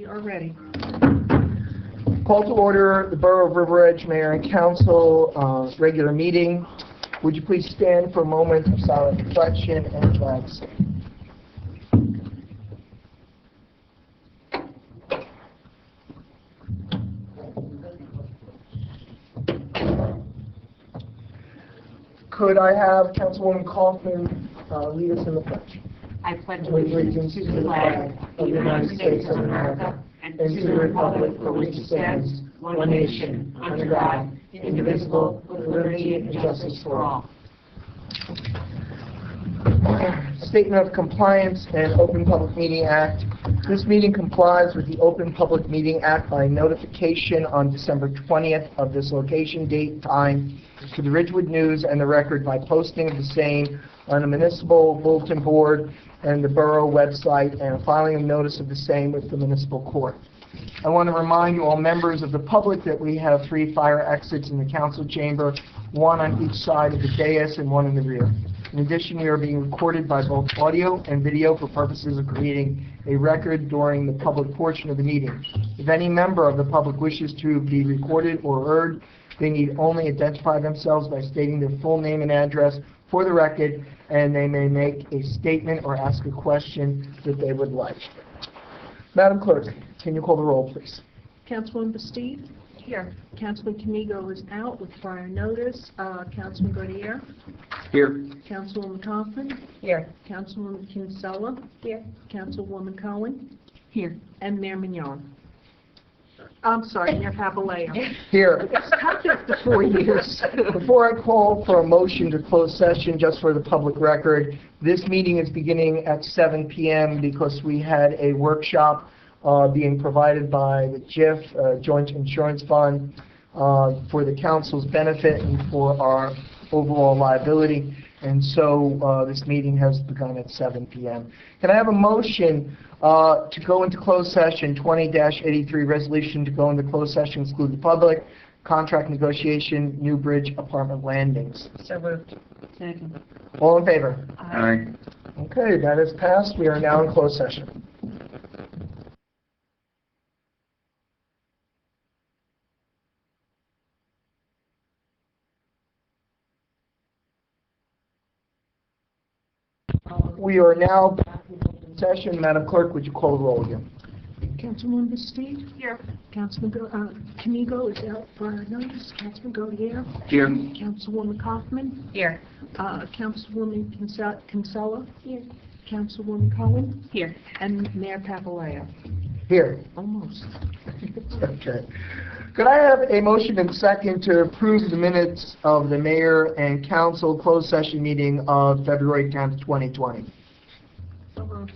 We are ready. Call to order the Borough of River Edge Mayor and Council regular meeting. Would you please stand for a moment of silent reflection and flag salute? Could I have Councilwoman Kaufman lead us in the pledge? I pledge allegiance to the flag of the United States of America and to the republic for which it stands, one nation, under God, indivisible, with liberty and justice for all. Statement of Compliance and Open Public Meeting Act. This meeting complies with the Open Public Meeting Act by notification on December 20th of this location, date, time to the Ridgewood News and the Record by posting of the same on a municipal bulletin board and the borough website and filing a notice of the same with the municipal court. I want to remind you all members of the public that we have 3 fire exits in the council chamber, 1 on each side of the dais and 1 in the rear. In addition, we are being recorded by both audio and video for purposes of creating a record during the public portion of the meeting. If any member of the public wishes to be recorded or heard, they need only identify themselves by stating their full name and address for the record, and they may make a statement or ask a question that they would like. Madam Clerk, can you call the roll, please? Councilwoman Bastide? Here. Councilman Canigo is out with prior notice. Councilman Gaudier? Here. Councilwoman Kaufman? Here. Councilwoman Kinsella? Here. Councilwoman Cohen? Here. And Mayor Mignon. I'm sorry, Mayor Papaleo. Here. I've been for 4 years. Before I call for a motion to close session, just for the public record, this meeting is beginning at 7 p.m. because we had a workshop being provided by the JIF, Joint Insurance Fund, for the council's benefit and for our overall liability. And so this meeting has begun at 7 p.m. Can I have a motion to go into closed session, 20-83 resolution to go into closed session, exclude the public, contract negotiation, New Bridge apartment landings? So moved. Second. All in favor? Aye. Okay, that is passed. We are now in closed session. We are now back in open session. Madam Clerk, would you call the roll again? Councilwoman Bastide? Here. Councilman Canigo is out for prior notice. Councilman Gaudier? Here. Councilwoman Kaufman? Here. Councilwoman Kinsella? Here. Councilwoman Cohen? Here. And Mayor Papaleo. Here. Almost. Okay. Could I have a motion and second to approve the minutes of the mayor and council closed session meeting of February 10th, 2020? So moved.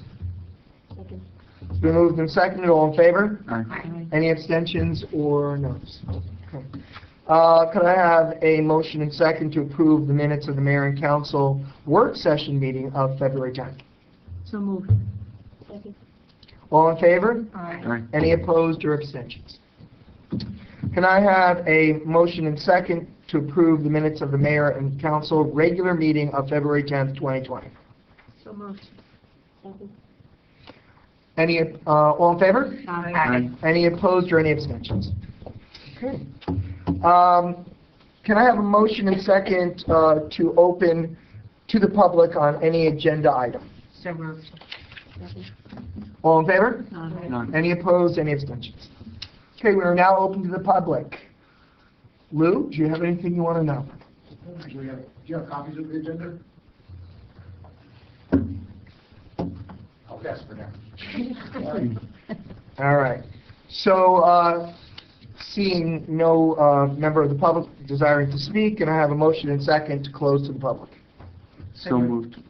Second. It's been moved and seconded. All in favor? Aye. Any abstentions or noes? Okay. Could I have a motion and second to approve the minutes of the mayor and council work session meeting of February 10th? So moved. Second. All in favor? Aye. Any opposed or abstentions? Can I have a motion and second to approve the minutes of the mayor and council regular meeting of February 10th, 2020? So moved. Second. Any, all in favor? Aye. Any opposed or any abstentions? Okay. Can I have a motion and second to open to the public on any agenda item? So moved. Second. All in favor? None. Any opposed, any abstentions? Okay, we are now open to the public. Lou, do you have anything you want to know? Do you have copies of the agenda? I'll pass for now. All right. So, seeing no member of the public desiring to speak, can I have a motion and second to close to the public? So moved.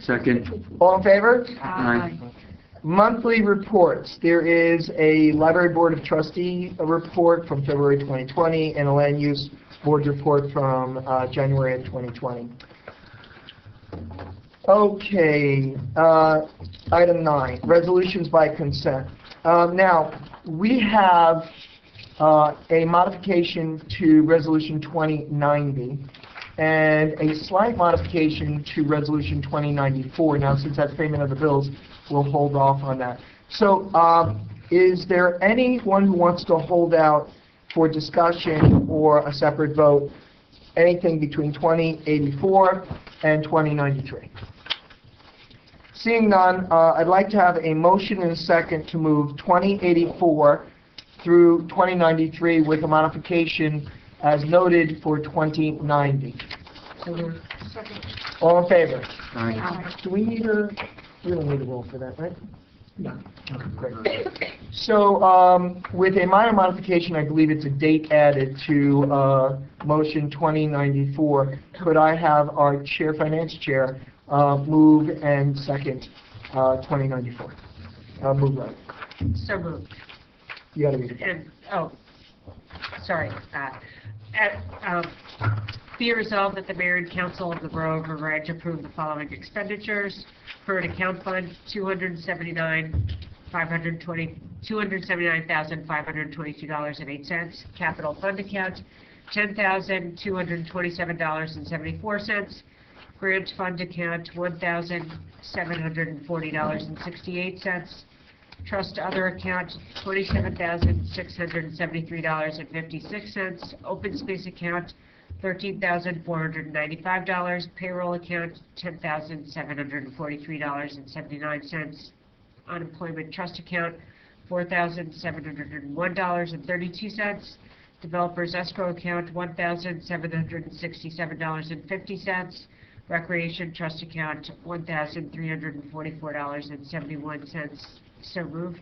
Second. All in favor? Aye. Monthly reports. There is a Library Board of Trustee report from February 2020 and a Land Use Board report from January of 2020. Okay, item 9, resolutions by consent. Now, we have a modification to Resolution 2090 and a slight modification to Resolution 2094. Now, since that's payment of the bills, we'll hold off on that. So, Is there anyone who wants to hold out for discussion or a separate vote, anything between 2084 and 2093? Seeing none, I'd like to have a motion and a second to move 2084 through 2093 with a modification as noted for 2090. All in favor? Aye. Do we need a, we don't need a roll for that, right? No. Okay, great. So, with a minor modification, I believe it's a date added to motion 2094. Could I have our finance chair, move and second 2094? Move right. So moved. You gotta read it. And, oh, sorry. Be resolved that the mayor and council of the Borough of River Edge approve the following expenditures for an account fund: $279,522.08. Capital fund account, $10,227.74. Grant fund account, $1,740.68. Trust other account, $27,673.56. Open space account, $13,495. Payroll account, $10,743.79. Unemployment trust account, $4,701.32. Developers escrow account, $1,767.50. Recreation trust account, $1,344.71. So moved.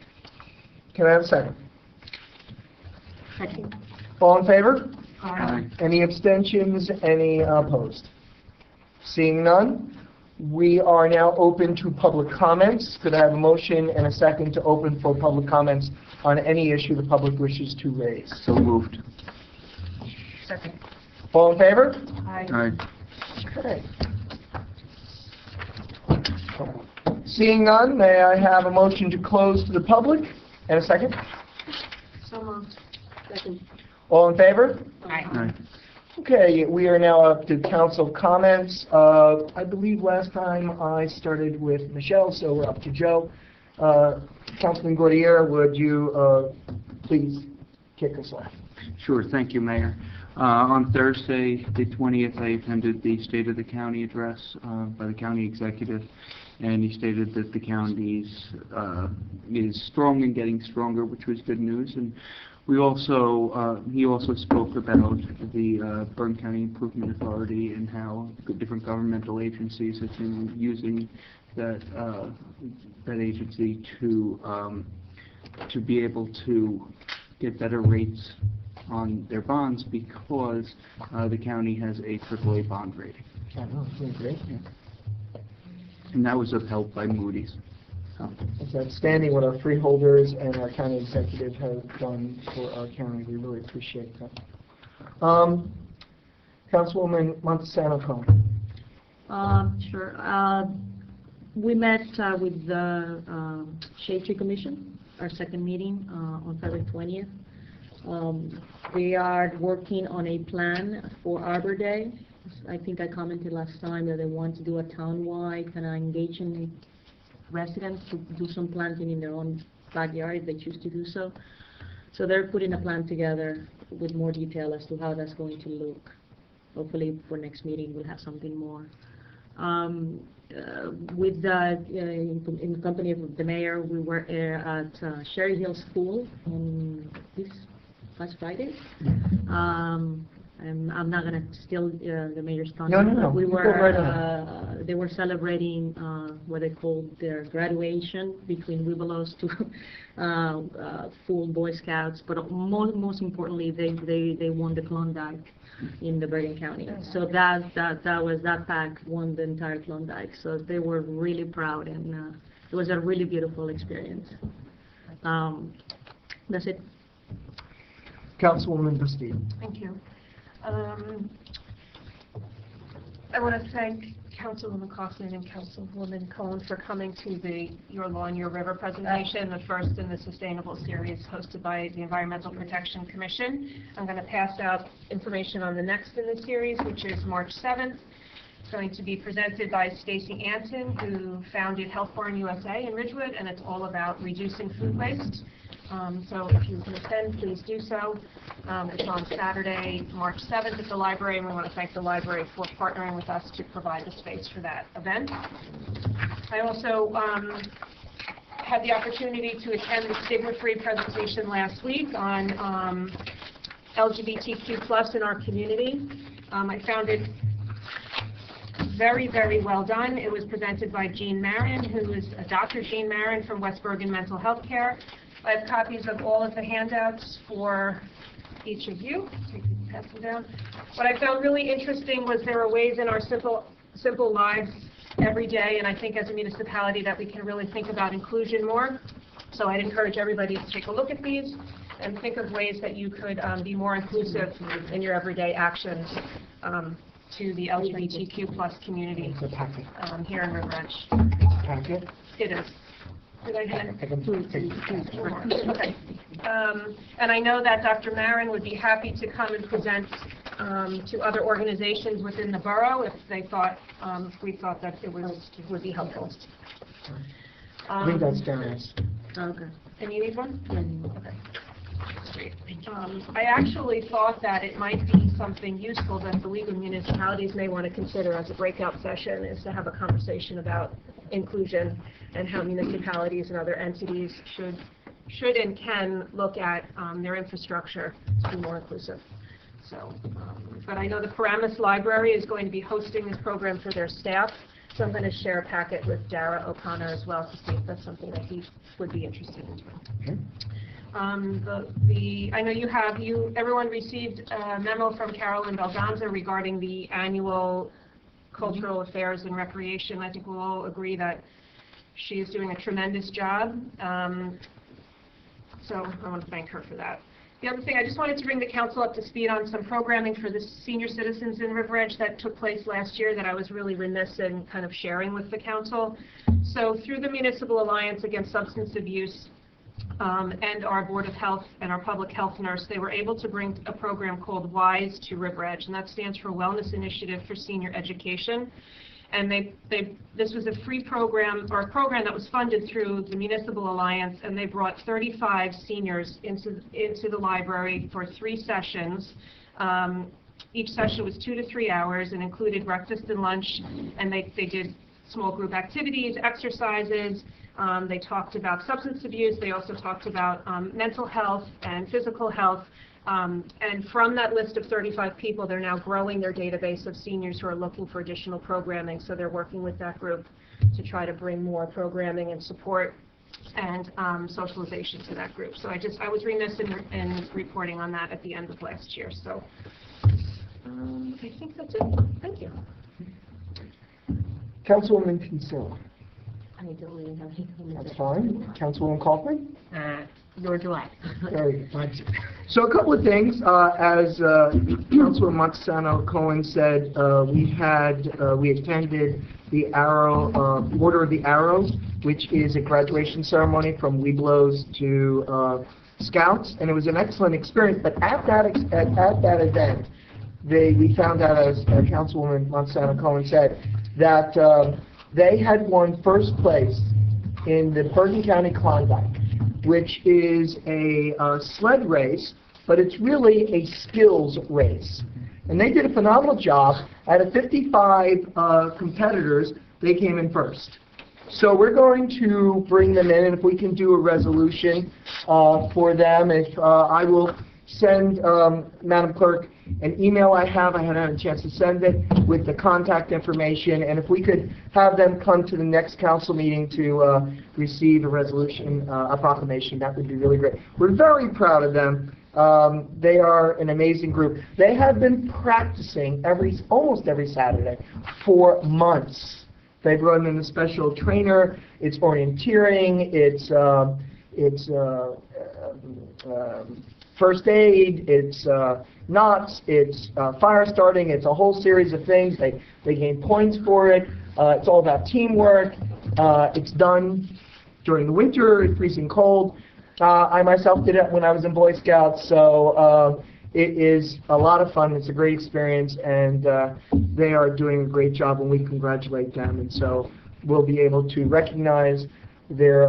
Can I have a second? Second. All in favor? Aye. Any abstentions? Any opposed? Seeing none, we are now open to public comments. Could I have a motion and a second to open for public comments on any issue the public wishes to raise? So moved. Second. All in favor? Aye. Okay. Seeing none, may I have a motion to close to the public and a second? So moved. Second. All in favor? Aye. Okay, we are now up to council comments. I believe last time I started with Michelle, so we're up to Joe. Councilman Gordier, would you please kick us off? Sure, thank you, Mayor. On Thursday, the 20th, I attended the State of the County address by the county executive, and he stated that the county is strong and getting stronger, which was good news. And we also, he also spoke about the Bergen County Improvement Authority and how different governmental agencies have been using that agency to be able to get better rates on their bonds because the county has a AAA bond rating. Great. And that was upheld by Moody's. It's outstanding what our freeholders and our county executive have done for our county. We really appreciate that. Councilwoman Montesano-Cohen. Sure. We met with the Shade Tree Commission, our second meeting on February 20th. They are working on a plan for Arbor Day. I think I commented last time that they want to do a town-wide kind of engaging residents to do some planting in their own backyard if they choose to do so. So they're putting a plan together with more detail as to how that's going to look. Hopefully for next meeting we'll have something more. With in the company of the mayor, we were at Sherry Hill School on this last Friday. I'm not going to steal the mayor's thunder. No. We Go were, right on. they were celebrating what they called their graduation between Webelos to full Boy Scouts, but most importantly, they won the Klondike in the Bergen County. So that pack won the entire Klondike. So they were really proud, and it was a really beautiful experience. That's it. Councilwoman Bastille. Thank you. I want to thank Councilwoman Kaufman and Councilwoman Cohen for coming to the Your Lawn, Your River presentation, the first in the Sustainable Series hosted by the Environmental Protection Commission. I'm going to pass out information on the next in the series, which is March 7th. It's going to be presented by Stacy Anton, who founded Health Barn USA in Ridgewood, and it's all about reducing food waste. So if you can attend, please do so. It's on Saturday, March 7th at the library, and we want to thank the library for partnering with us to provide the space for that event. I also had the opportunity to attend the stigma-free presentation last week on LGBTQ+ in our community. I found it very, very well done. It was presented by Jean Marin, who is Dr. Jean Marin from West Bergen Mental Health Care. I have copies of all of the handouts for each of you. Pass them down. What I found really interesting was there are ways in our simple lives every day, and I think as a municipality that we can really think about inclusion more. So I'd encourage everybody to take a look at these and think of ways that you could be more inclusive in your everyday actions to the LGBTQ+ community here in River Edge. Packet? It is. Did I hit it? Okay. And I know that Dr. Marin would be happy to come and present to other organizations within the borough if they thought, if we thought that it would be helpful. I think that's generous. Okay. And you need one? Okay. Great. I actually thought that it might be something useful that the League of Municipalities may want to consider as a breakout session, is to have a conversation about inclusion and how municipalities and other entities should and can look at their infrastructure to be more inclusive. So, but I know the Paramus Library is going to be hosting this program for their staff, so I'm going to share a packet with Dara O'Connor as well to see if that's something that he would be interested in doing. Okay. I know everyone received a memo from Carolyn Belganza regarding the annual Cultural Affairs and Recreation. I think we'll all agree that she is doing a tremendous job. So I want to thank her for that. The other thing, I just wanted to bring the council up to speed on some programming for the senior citizens in River Edge that took place last year that I was really remiss in kind of sharing with the council. So through the Municipal Alliance Against Substance Abuse and our Board of Health and our public health nurse, they were able to bring a program called WISE to River Edge, and that stands for Wellness Initiative for Senior Education. And this was a free program, or a program that was funded through the Municipal Alliance, and they brought 35 seniors into the library for 3 sessions. Each session was 2 to 3 hours and included breakfast and lunch, and they did small group activities, exercises. They talked about substance abuse. They also talked about mental health and physical health. And from that list of 35 people, they're now growing their database of seniors who are looking for additional programming. So they're working with that group to try to bring more programming and support and socialization to that group. So I was remiss in reporting on that at the end of last year. So I think that's it. Thank you. Councilwoman Kinsella. I don't really have any comments. That's fine. Councilwoman Kaufman? Nor do I. Very good. Thank you. So a couple of things. As Councilor Monsanto Cohen said, we attended the Order of the Arrow, which is a graduation ceremony from Webelos to Scouts, and it was an excellent experience. But at that event, we found out, as Councilwoman Monsanto Cohen said, that they had won first place in the Bergen County Klondike, which is a sled race, but it's really a skills race. And they did a phenomenal job. Out of 55 competitors, they came in first. So we're going to bring them in, and if we can do a resolution for them, I will send Madam Clerk an email I haven't had a chance to send it with the contact information, and if we could have them come to the next council meeting to receive a resolution, a proclamation, that would be really great. We're very proud of them. They are an amazing group. They have been practicing almost every Saturday for months. They've run in a special trainer. It's orienteering. It's first aid. It's knots. It's fire starting. It's a whole series of things. They gain points for it. It's all about teamwork. It's done during the winter. It's freezing cold. I myself did it when I was in Boy Scouts, so It is a lot of fun. It's a great experience, and they are doing a great job, and we congratulate them. And so we'll be able to recognize their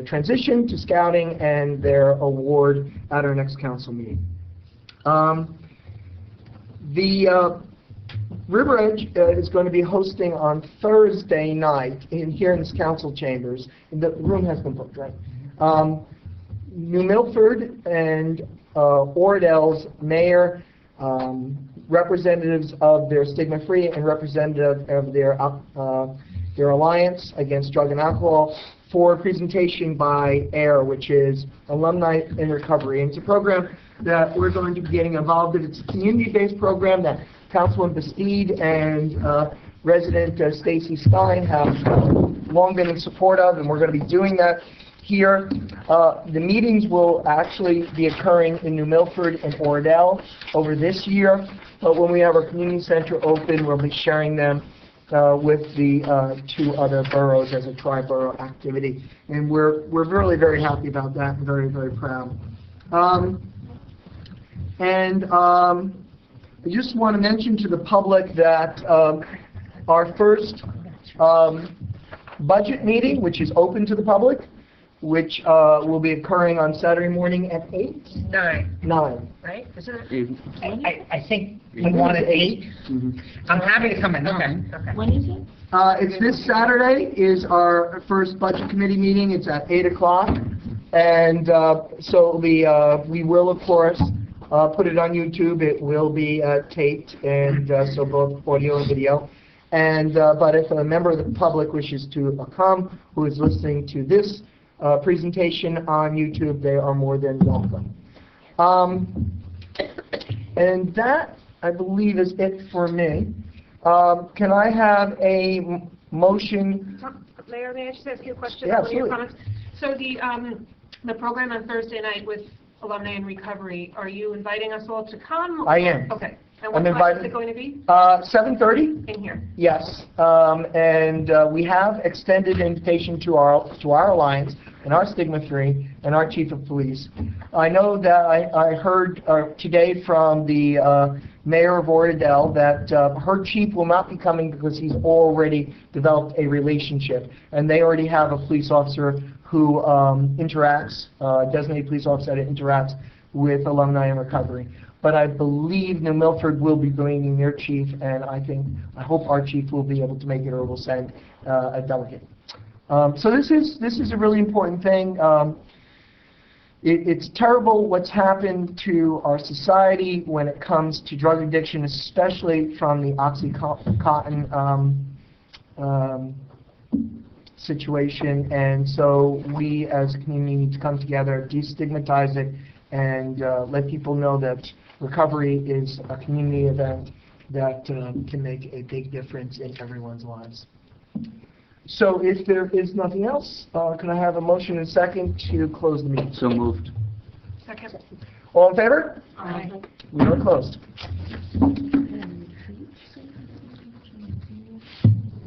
transition to scouting and their award at our next council meeting. The River Edge is going to be hosting on Thursday night here in this council chambers. The room has been booked, right? New Milford and Oradell's mayor, representatives of their Stigma Free and representative of their alliance against drug and alcohol, for a presentation by AIR, which is Alumni in Recovery. And it's a program that we're going to be getting involved in. It's a community-based program that Councilman Bastide and resident Stacy Stein have long been in support of, and we're going to be doing that here. The meetings will actually be occurring in New Milford and Oradell over this year, but when we have our community center open, we'll be sharing them with the 2 other boroughs as a tri-borough activity, and we're really very happy about that and very, very proud. I just want to mention to the public that our first budget meeting, which is open to the public, which will be occurring on Saturday morning at 8? 9. Right? Isn't it? Mhm. I think we wanted 8. I'm happy to come in, okay. When is it? It's this Saturday is our first budget committee meeting. It's at 8 o'clock. And so we will, of course, put it on YouTube. It will be taped, and so both audio and video. And but if a member of the public wishes to come, who is listening to this presentation on YouTube, they are more than welcome. And that, I believe, is it for me. Can I have a motion? Mayor, may I just ask you a question? Yeah, One of your absolutely. comments? So the program on Thursday night with Alumni in Recovery, are you inviting us all to come? I am. Okay. And I'm what time is invited. it going to be? 7:30? In here? Yes. And we have extended invitation to our alliance and our Stigma Free and our chief of police. I know that I heard today from the mayor of Oradell that her chief will not be coming because he's already developed a relationship, and they already have a police officer who interacts, designated police officer that interacts with Alumni in Recovery. But I believe New Milford will be bringing their chief, and I hope our chief will be able to make it, or will send a delegate. So this is a really important thing. It's terrible what's happened to our society when it comes to drug addiction, especially from the OxyContin situation. And so we as a community need to come together, destigmatize it, and let people know that recovery is a community event that can make a big difference in everyone's lives. So if there is nothing else, can I have a motion and second to close the meeting? So moved. Second. All in favor? Aye. We are closed.